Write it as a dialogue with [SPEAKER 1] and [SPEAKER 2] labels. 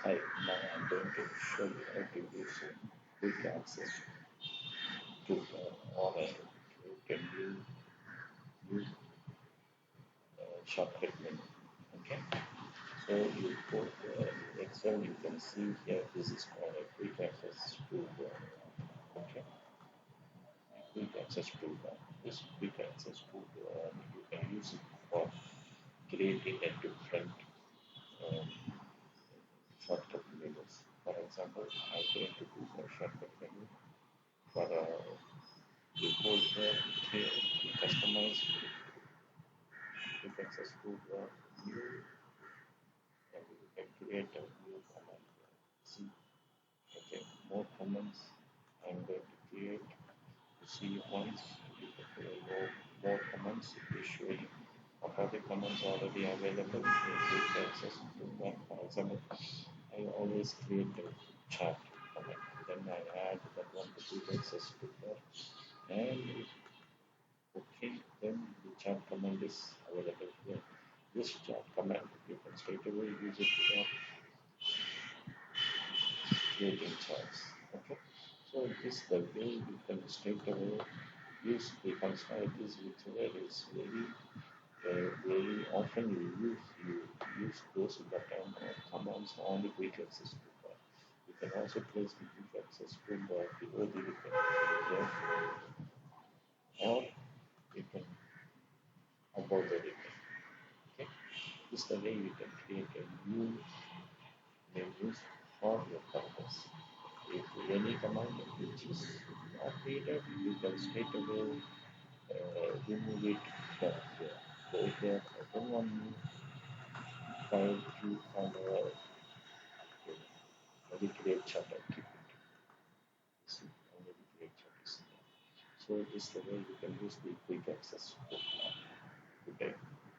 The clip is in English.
[SPEAKER 1] Hi, now I'm going to show you how to use quick access to or can use shortcut menu. Okay, so you go Excel, you can see here this is called a quick access toolbar. Okay, quick access toolbar. This quick access toolbar you can use it for creating a different um, shortcut menus. For example, I'm going to do a shortcut menu for you go here, customize quick access toolbar, new, and you can create a new command. See, okay, more comments. I'm going to create. You see once you can create more comments. It is showing what are the comments already available in quick access toolbar. For example, I always create a chart comment. Then I add that one to quick access toolbar, and okay, then the chat command is available here. This chat command you can straight away use it for creating chats. Okay, so this is the way you can straight away use the functionalities whichever is very often you use those button or commands on the quick access toolbar. You can also place the quick access toolbar below the record or you can above the record. Okay, this is the way you can create a new menus for your purpose. If any command which is not needed, you can straight away remove it from here. Go here, open one new file, to and maybe create chart and keep it. See, maybe create chart is there. So this is the way you can use the quick access. Okay.